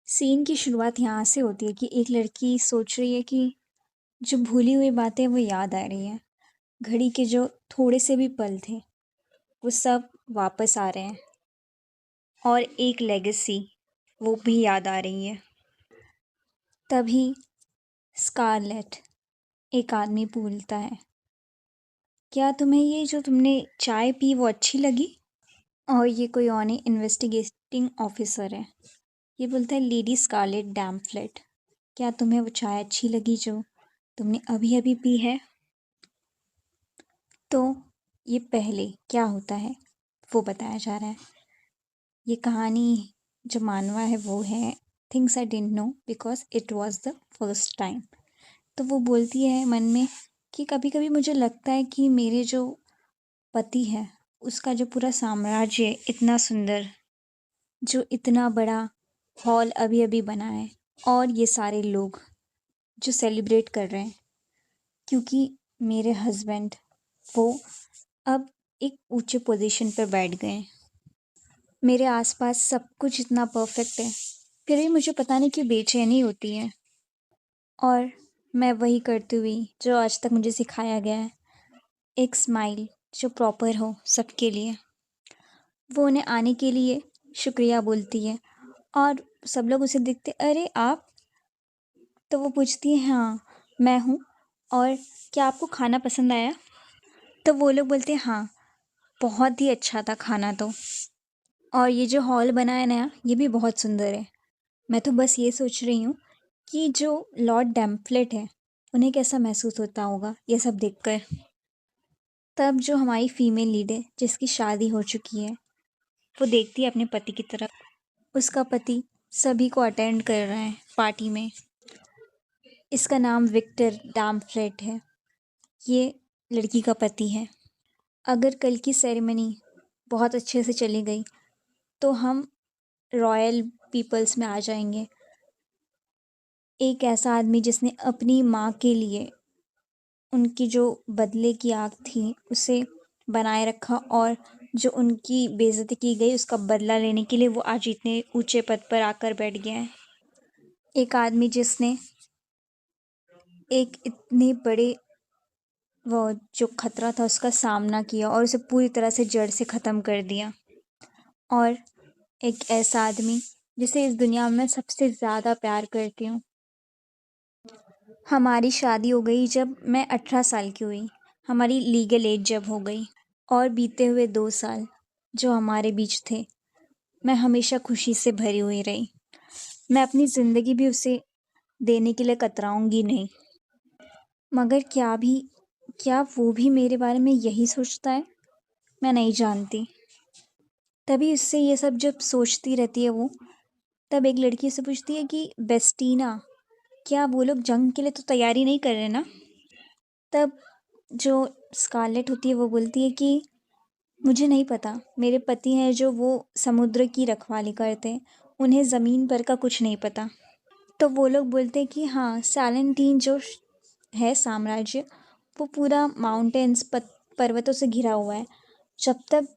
Scene की शुरुआत यहाँ से होती है कि एक लड़की सोच रही है कि जो भूली हुई बातें वो याद आ रही हैं। घड़ी के जो थोड़े से भी पल थे वो सब वापस आ रहे हैं और एक लेगेसी वो भी याद आ रही है। तभी स्कारलेट एक आदमी पूछता है, क्या तुम्हें ये जो तुमने चाय पी वो अच्छी लगी? और ये कोई और नहीं, इन्वेस्टिगेटिंग ऑफिसर है। ये बोलता है, लेडी स्कारलेट डैम्पफ्लेट, क्या तुम्हें वो चाय अच्छी लगी जो तुमने अभी अभी पी है? तो ये पहले क्या होता है वो बताया जा रहा है। ये कहानी जो मानवा है वो है things I didn't know because it was the first time. तो वो बोलती है मन में कि कभी कभी मुझे लगता है कि मेरे जो पति है उसका जो पूरा साम्राज्य है इतना सुंदर, जो इतना बड़ा हॉल अभी अभी बना है, और ये सारे लोग जो सेलिब्रेट कर रहे हैं क्योंकि मेरे हस्बैंड वो अब एक ऊंचे पोजीशन पर बैठ गए हैं। मेरे आसपास सब कुछ इतना परफेक्ट है, फिर भी मुझे पता नहीं क्यों बेचैनी होती है। और मैं वही करती हुई जो आज तक मुझे सिखाया गया है, एक स्माइल जो प्रॉपर हो सबके लिए। वो उन्हें आने के लिए शुक्रिया बोलती है और सब लोग उसे देखते, अरे आप? तो वो पूछती है, हाँ मैं हूँ, और क्या आपको खाना पसंद आया? तो वो लोग बोलते हैं, हाँ बहुत ही अच्छा था खाना तो, और ये जो हॉल बना है नया ये भी बहुत सुंदर है। मैं तो बस ये सोच रही हूँ कि जो लॉर्ड डैम्पलेट है उन्हें कैसा महसूस होता होगा ये सब देखकर। तब जो हमारी फीमेल लीड है जिसकी शादी हो चुकी है वो देखती है अपने पति की तरफ। उसका पति सभी को अटेंड कर रहा है पार्टी में। इसका नाम विक्टर डैम्पलेट है। ये लड़की का पति है। अगर कल की सेरेमनी बहुत अच्छे से चली गई तो हम रॉयल पीपल्स में आ जाएंगे। एक ऐसा आदमी जिसने अपनी माँ के लिए उनकी जो बदले की आग थी उसे बनाए रखा, और जो उनकी बेइज्जती की गई उसका बदला लेने के लिए वो आज इतने ऊंचे पद पर आकर बैठ गया है। एक आदमी जिसने एक इतने बड़े वो जो खतरा था उसका सामना किया और उसे पूरी तरह से जड़ से ख़त्म कर दिया। और एक ऐसा आदमी जिसे इस दुनिया में सबसे ज़्यादा प्यार करती हूँ। हमारी शादी हो गई जब मैं 18 साल की हुई, हमारी लीगल एज जब हो गई, और बीते हुए 2 साल जो हमारे बीच थे मैं हमेशा खुशी से भरी हुई रही। मैं अपनी ज़िंदगी भी उसे देने के लिए कतराऊंगी नहीं। मगर क्या वो भी मेरे बारे में यही सोचता है? मैं नहीं जानती। तभी उससे ये सब जब सोचती रहती है वो, तब एक लड़की से पूछती है कि बेस्टीना, क्या वो लोग जंग के लिए तो तैयारी नहीं कर रहे ना? तब जो स्कारलेट होती है वो बोलती है कि मुझे नहीं पता, मेरे पति हैं जो वो समुद्र की रखवाली करते हैं, उन्हें ज़मीन पर का कुछ नहीं पता। तो वो लोग बोलते हैं कि हाँ, सैलेंटीन जो है साम्राज्य वो पूरा माउंटेन्स पर्वतों से घिरा हुआ है। जब तक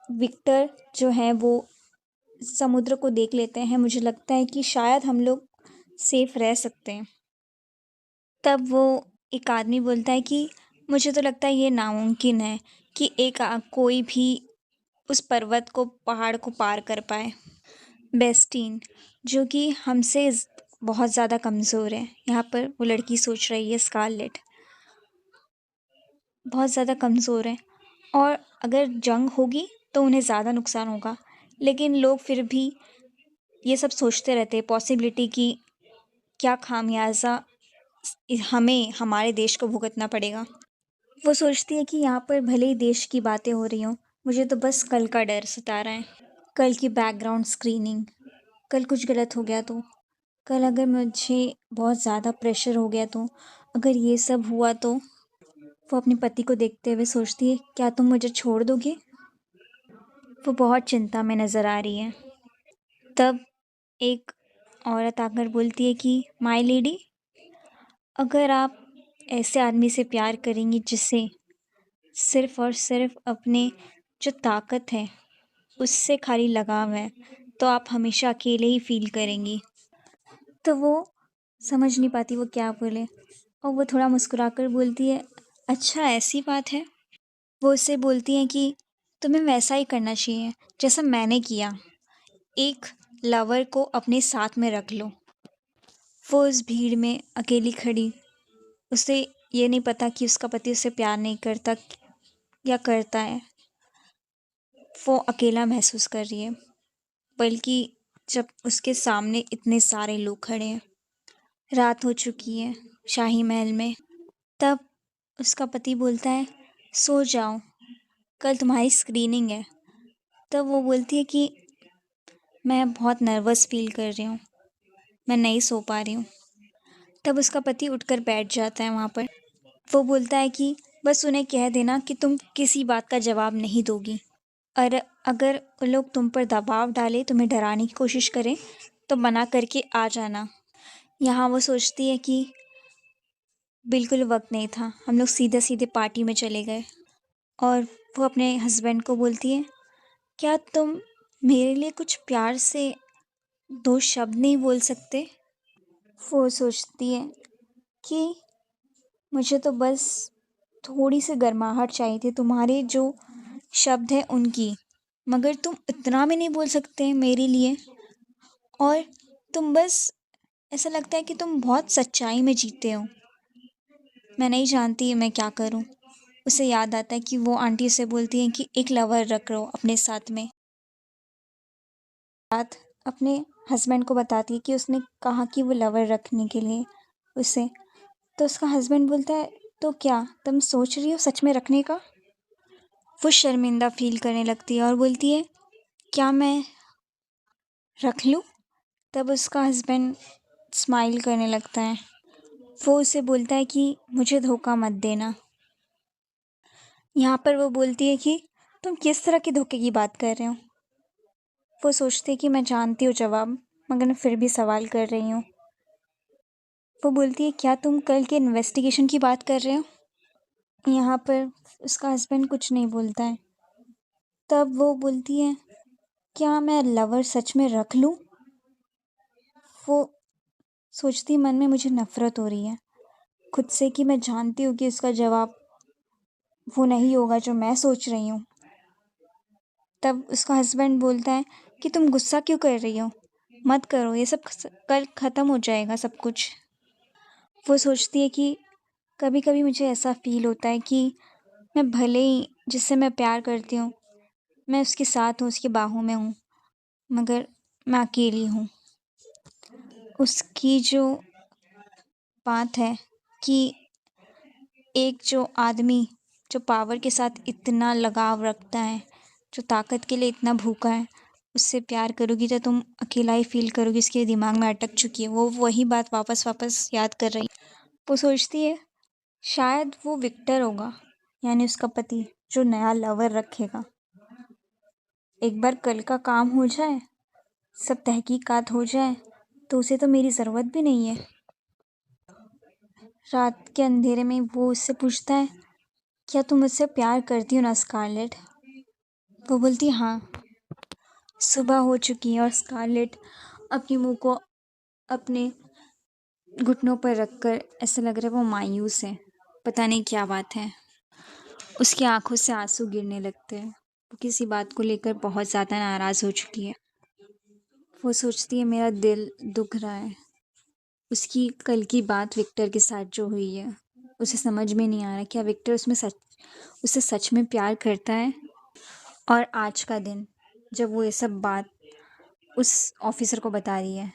विक्टर जो है वो समुद्र को देख लेते हैं मुझे लगता है कि शायद हम लोग सेफ रह सकते हैं। तब वो एक आदमी बोलता है कि मुझे तो लगता है ये नामुमकिन है कि कोई भी उस पर्वत को पहाड़ को पार कर पाए। बेस्टीन जो कि हमसे बहुत ज़्यादा कमज़ोर है, यहाँ पर वो लड़की सोच रही है स्कारलेट बहुत ज़्यादा कमज़ोर है, और अगर जंग होगी तो उन्हें ज़्यादा नुकसान होगा। लेकिन लोग फिर भी ये सब सोचते रहते हैं पॉसिबिलिटी की क्या खामियाजा हमें हमारे देश को भुगतना पड़ेगा। वो सोचती है कि यहाँ पर भले ही देश की बातें हो रही हों, मुझे तो बस कल का डर सता रहा है। कल की बैकग्राउंड स्क्रीनिंग, कल कुछ गलत हो गया तो, कल अगर मुझे बहुत ज़्यादा प्रेशर हो गया तो, अगर ये सब हुआ तो। वो अपने पति को देखते हुए सोचती है, क्या तुम मुझे छोड़ दोगे? वो बहुत चिंता में नज़र आ रही है। तब एक औरत आकर बोलती है कि माय लेडी, अगर आप ऐसे आदमी से प्यार करेंगी जिसे सिर्फ़ और सिर्फ़ अपने जो ताकत है उससे खाली लगाव है, तो आप हमेशा अकेले ही फील करेंगी। तो वो समझ नहीं पाती वो क्या बोले, और वो थोड़ा मुस्कुराकर बोलती है, अच्छा ऐसी बात है। वो उससे बोलती हैं कि तुम्हें वैसा ही करना चाहिए जैसा मैंने किया, एक लवर को अपने साथ में रख लो। वो उस भीड़ में अकेली खड़ी, उसे ये नहीं पता कि उसका पति उससे प्यार नहीं करता या करता है। वो अकेला महसूस कर रही है, बल्कि जब उसके सामने इतने सारे लोग खड़े हैं, रात हो चुकी है शाही महल में। तब उसका पति बोलता है, सो जाओ, कल तुम्हारी स्क्रीनिंग है। तब वो बोलती है कि मैं बहुत नर्वस फील कर रही हूँ, मैं नहीं सो पा रही हूँ। तब उसका पति उठकर बैठ जाता है वहाँ पर। वो बोलता है कि बस उन्हें कह देना कि तुम किसी बात का जवाब नहीं दोगी, और अगर वो लोग तुम पर दबाव डाले, तुम्हें डराने की कोशिश करें, तो मना करके आ जाना। यहाँ वो सोचती है कि बिल्कुल वक्त नहीं था, हम लोग सीधे सीधे पार्टी में चले गए। और वो अपने हस्बैंड को बोलती है, क्या तुम मेरे लिए कुछ प्यार से दो शब्द नहीं बोल सकते? वो सोचती है कि मुझे तो बस थोड़ी सी गर्माहट चाहिए थी तुम्हारे जो शब्द हैं उनकी, मगर तुम इतना भी नहीं बोल सकते मेरे लिए। और तुम बस, ऐसा लगता है कि तुम बहुत सच्चाई में जीते हो। मैं नहीं जानती मैं क्या करूं। उसे याद आता है कि वो आंटी उसे बोलती हैं कि एक लवर रख लो अपने साथ में। बात अपने हस्बैंड को बताती है कि उसने कहा कि वो लवर रखने के लिए उसे। तो उसका हस्बैंड बोलता है, तो क्या तुम सोच रही हो सच में रखने का? वो शर्मिंदा फील करने लगती है और बोलती है, क्या मैं रख लूं? तब उसका हस्बैंड स्माइल करने लगता है। वो उसे बोलता है कि मुझे धोखा मत देना। यहाँ पर वो बोलती है कि तुम किस तरह के धोखे की बात कर रहे हो? वो सोचती है कि मैं जानती हूँ जवाब, मगर मैं फिर भी सवाल कर रही हूँ। वो बोलती है, क्या तुम कल के इन्वेस्टिगेशन की बात कर रहे हो? यहाँ पर उसका हस्बैंड कुछ नहीं बोलता है। तब वो बोलती है, क्या मैं लवर सच में रख लूं? वो सोचती मन में, मुझे नफरत हो रही है खुद से कि मैं जानती हूँ कि उसका जवाब वो नहीं होगा जो मैं सोच रही हूँ। तब उसका हस्बैंड बोलता है कि तुम गुस्सा क्यों कर रही हो, मत करो ये सब, कल ख़त्म हो जाएगा सब कुछ। वो सोचती है कि कभी कभी मुझे ऐसा फील होता है कि मैं भले ही जिससे मैं प्यार करती हूँ, मैं उसके साथ हूँ, उसकी बाहों में हूँ, मगर मैं अकेली हूँ। उसकी जो बात है कि एक जो आदमी जो पावर के साथ इतना लगाव रखता है, जो ताकत के लिए इतना भूखा है, उससे प्यार करोगी तो तुम अकेला ही फील करोगी, उसके दिमाग में अटक चुकी है। वो वही बात वापस वापस याद कर रही। वो सोचती है शायद वो विक्टर होगा, यानी उसका पति, जो नया लवर रखेगा। एक बार कल का काम हो जाए, सब तहकीकात हो जाए, तो उसे तो मेरी ज़रूरत भी नहीं है। रात के अंधेरे में वो उससे पूछता है, क्या तुम मुझसे प्यार करती हो ना स्कारलेट? वो बोलती है, हाँ। सुबह हो चुकी है और स्कारलेट अपने मुंह को अपने घुटनों पर रखकर ऐसा लग रहा है वो मायूस है। पता नहीं क्या बात है, उसकी आंखों से आंसू गिरने लगते हैं। वो किसी बात को लेकर बहुत ज़्यादा नाराज़ हो चुकी है। वो सोचती है मेरा दिल दुख रहा है। उसकी कल की बात विक्टर के साथ जो हुई है, उसे समझ में नहीं आ रहा क्या विक्टर उसे सच में प्यार करता है। और आज का दिन जब वो ये सब बात उस ऑफिसर को बता रही है,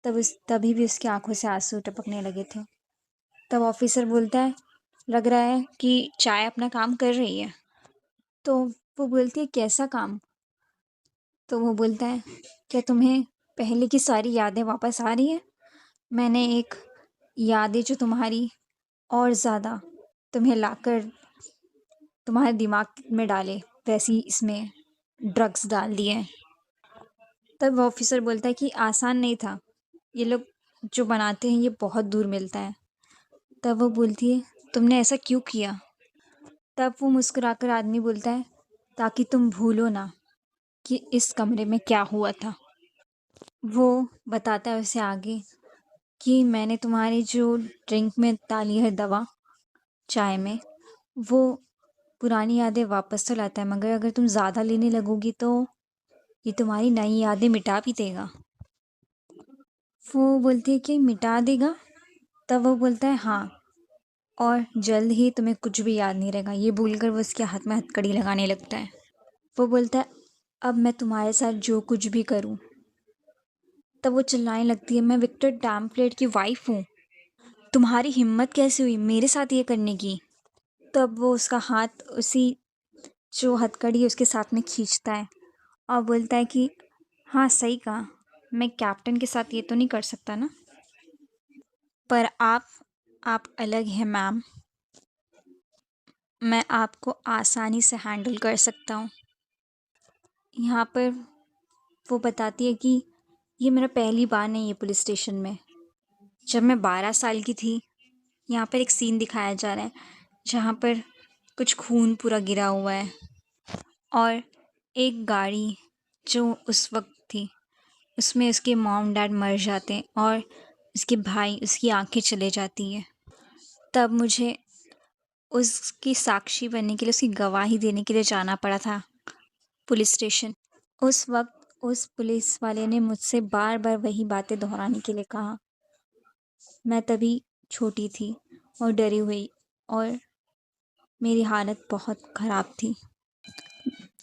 तभी भी उसकी आंखों से आंसू टपकने लगे थे। तब ऑफिसर बोलता है, लग रहा है कि चाय अपना काम कर रही है। तो वो बोलती है, कैसा काम? तो वो बोलता है, क्या तुम्हें पहले की सारी यादें वापस आ रही हैं? मैंने एक यादें जो तुम्हारी और ज़्यादा तुम्हें लाकर तुम्हारे दिमाग में डाले, वैसी इसमें ड्रग्स डाल दिए। तब वो ऑफिसर बोलता है कि आसान नहीं था, ये लोग जो बनाते हैं ये बहुत दूर मिलता है। तब वो बोलती है, तुमने ऐसा क्यों किया? तब वो मुस्कुराकर आदमी बोलता है, ताकि तुम भूलो ना कि इस कमरे में क्या हुआ था। वो बताता है उसे आगे कि मैंने तुम्हारी जो ड्रिंक में डाली है दवा चाय में, वो पुरानी यादें वापस तो लाता है, मगर अगर तुम ज़्यादा लेने लगोगी तो ये तुम्हारी नई यादें मिटा भी देगा। वो बोलती है कि मिटा देगा? तब वो बोलता है हाँ, और जल्द ही तुम्हें कुछ भी याद नहीं रहेगा। ये बोलकर वो उसके हाथ में हथकड़ी लगाने लगता है। वो बोलता है अब मैं तुम्हारे साथ जो कुछ भी करूं। तब वो चिल्लाने लगती है मैं विक्टर डैम्पलेट की वाइफ हूँ, तुम्हारी हिम्मत कैसे हुई मेरे साथ ये करने की। तब वो उसका हाथ उसी जो हथकड़ी उसके साथ में खींचता है और बोलता है कि हाँ सही कहा, मैं कैप्टन के साथ ये तो नहीं कर सकता ना, पर आप अलग हैं मैम, मैं आपको आसानी से हैंडल कर सकता हूँ। यहाँ पर वो बताती है कि ये मेरा पहली बार नहीं है पुलिस स्टेशन में। जब मैं 12 साल की थी, यहाँ पर एक सीन दिखाया जा रहा है जहाँ पर कुछ खून पूरा गिरा हुआ है और एक गाड़ी जो उस वक्त थी उसमें उसके मॉम डैड मर जाते हैं और उसके भाई उसकी आंखें चले जाती हैं। तब मुझे उसकी साक्षी बनने के लिए, उसकी गवाही देने के लिए जाना पड़ा था पुलिस स्टेशन। उस वक्त उस पुलिस वाले ने मुझसे बार बार वही बातें दोहराने के लिए कहा। मैं तभी छोटी थी और डरी हुई, और मेरी हालत बहुत ख़राब थी,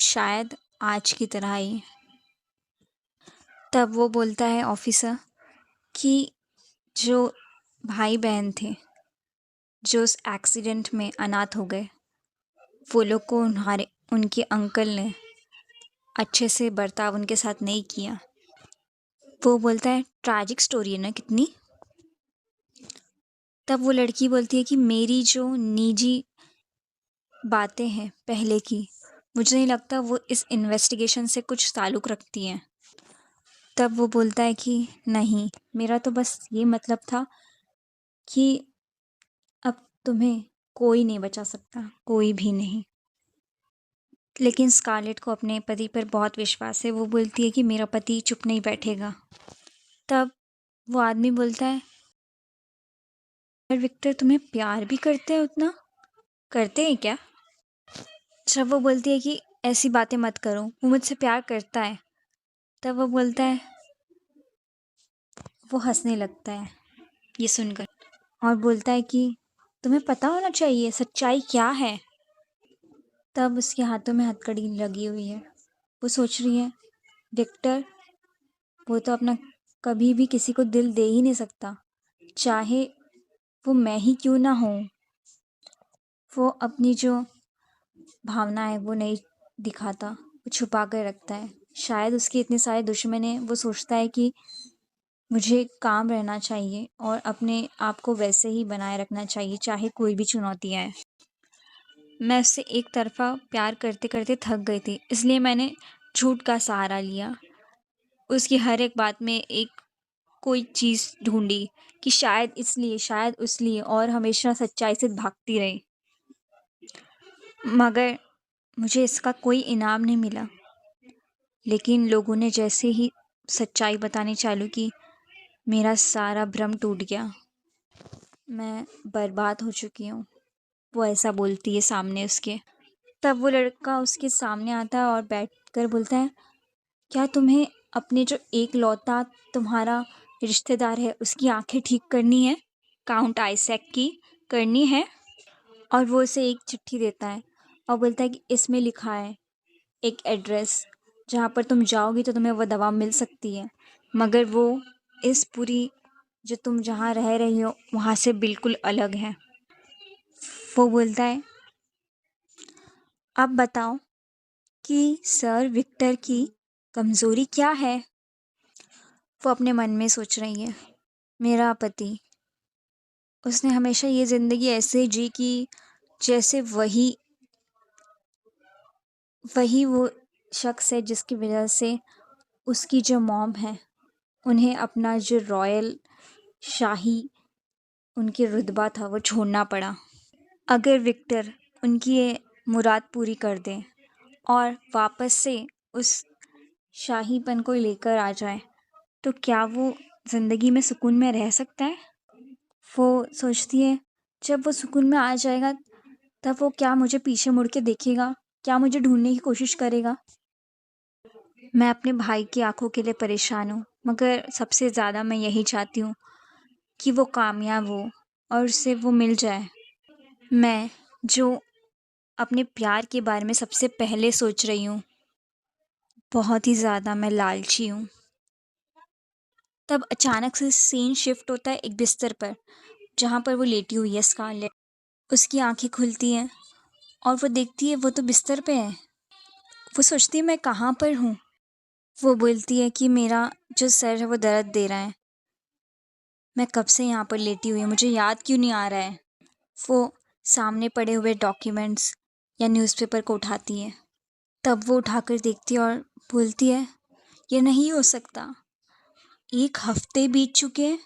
शायद आज की तरह ही। तब वो बोलता है ऑफिसर कि जो भाई बहन थे जो उस एक्सीडेंट में अनाथ हो गए, वो लोग को उनके अंकल ने अच्छे से बर्ताव उनके साथ नहीं किया। वो बोलता है ट्रैजिक स्टोरी है ना कितनी। तब वो लड़की बोलती है कि मेरी जो निजी बातें हैं पहले की, मुझे नहीं लगता वो इस इन्वेस्टिगेशन से कुछ ताल्लुक़ रखती हैं। तब वो बोलता है कि नहीं, मेरा तो बस ये मतलब था कि अब तुम्हें कोई नहीं बचा सकता, कोई भी नहीं। लेकिन स्कारलेट को अपने पति पर बहुत विश्वास है। वो बोलती है कि मेरा पति चुप नहीं बैठेगा। तब वो आदमी बोलता है पर विक्टर तुम्हें प्यार भी करते हैं उतना, करते हैं क्या? जब वो बोलती है कि ऐसी बातें मत करो, वो मुझसे प्यार करता है। तब वो बोलता है, वो हंसने लगता है ये सुनकर और बोलता है कि तुम्हें पता होना चाहिए सच्चाई क्या है। तब उसके हाथों में हथकड़ी लगी हुई है। वो सोच रही है विक्टर, वो तो अपना कभी भी किसी को दिल दे ही नहीं सकता, चाहे वो मैं ही क्यों ना हूँ। वो अपनी जो भावना है वो नहीं दिखाता, वो छुपा कर रखता है। शायद उसके इतने सारे दुश्मन हैं, वो सोचता है कि मुझे काम रहना चाहिए और अपने आप को वैसे ही बनाए रखना चाहिए चाहे कोई भी चुनौती आए। मैं उससे एक तरफ़ा प्यार करते करते थक गई थी, इसलिए मैंने झूठ का सहारा लिया। उसकी हर एक बात में एक कोई चीज़ ढूंढी कि शायद इसलिए शायद उसलिए, और हमेशा सच्चाई से भागती रही, मगर मुझे इसका कोई इनाम नहीं मिला। लेकिन लोगों ने जैसे ही सच्चाई बतानी चालू की, मेरा सारा भ्रम टूट गया। मैं बर्बाद हो चुकी हूँ, वो ऐसा बोलती है सामने उसके। तब वो लड़का उसके सामने आता है और बैठकर बोलता है क्या तुम्हें अपने जो एक लौता तुम्हारा रिश्तेदार है उसकी आंखें ठीक करनी है, काउंट आइजैक की करनी है? और वो उसे एक चिट्ठी देता है और बोलता है कि इसमें लिखा है एक एड्रेस जहाँ पर तुम जाओगी तो तुम्हें वो दवा मिल सकती है, मगर वो इस पूरी जो तुम जहाँ रह रही हो वहाँ से बिल्कुल अलग है। वो बोलता है अब बताओ कि सर विक्टर की कमज़ोरी क्या है? वो अपने मन में सोच रही है मेरा पति, उसने हमेशा ये ज़िंदगी ऐसे जी कि जैसे वही वही वो शख्स है जिसकी वजह से उसकी जो मॉम है उन्हें अपना जो रॉयल शाही उनकी रुतबा था वो छोड़ना पड़ा। अगर विक्टर उनकी ये मुराद पूरी कर दे और वापस से उस शाहीपन को लेकर आ जाए तो क्या वो ज़िंदगी में सुकून में रह सकता है? वो सोचती है जब वो सुकून में आ जाएगा तब वो क्या मुझे पीछे मुड़ के देखेगा? क्या मुझे ढूँढने की कोशिश करेगा? मैं अपने भाई की आँखों के लिए परेशान हूँ, मगर सबसे ज़्यादा मैं यही चाहती हूँ कि वो कामयाब हो और उससे वो मिल जाए। मैं जो अपने प्यार के बारे में सबसे पहले सोच रही हूँ, बहुत ही ज़्यादा मैं लालची हूँ। तब अचानक से सीन शिफ्ट होता है एक बिस्तर पर, जहाँ पर वो लेटी हुई है स्कारलेट। उसकी आँखें खुलती हैं और वो देखती है वो तो बिस्तर पे है। वो सोचती है मैं कहाँ पर हूँ? वो बोलती है कि मेरा जो सर है वो दर्द दे रहा है। मैं कब से यहाँ पर लेटी हुई हूँ, मुझे याद क्यों नहीं आ रहा है? वो सामने पड़े हुए डॉक्यूमेंट्स या न्यूज़पेपर को उठाती है। तब वो उठाकर देखती है और बोलती है, ये नहीं हो सकता। 1 हफ्ते बीत चुके हैं।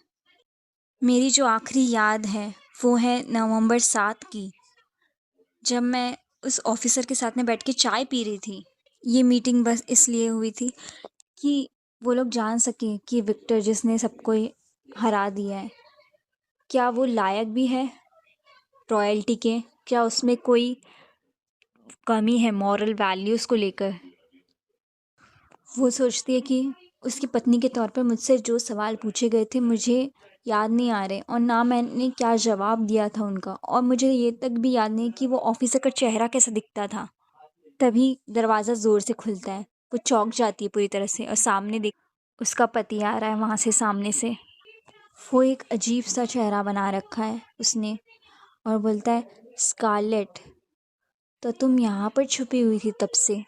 मेरी जो आखिरी याद है वो है नवंबर 7 की, जब मैं उस ऑफिसर के साथ में बैठ के चाय पी रही थी। ये मीटिंग बस इसलिए हुई थी कि वो लोग जान सकें कि विक्टर जिसने सबको हरा दिया है, क्या वो लायक भी है रॉयल्टी के? क्या उसमें कोई कमी है मॉरल वैल्यूज़ को लेकर? वो सोचती है कि उसकी पत्नी के तौर पर मुझसे जो सवाल पूछे गए थे मुझे याद नहीं आ रहे और ना मैंने क्या जवाब दिया था उनका, और मुझे ये तक भी याद नहीं कि वो ऑफिसर का चेहरा कैसा दिखता था। तभी दरवाज़ा ज़ोर से खुलता है। वो चौंक जाती है पूरी तरह से और सामने देख उसका पति आ रहा है वहाँ से सामने से। वो एक अजीब सा चेहरा बना रखा है उसने और बोलता है, स्कारलेट, तो तुम यहाँ पर छुपी हुई थी तब से?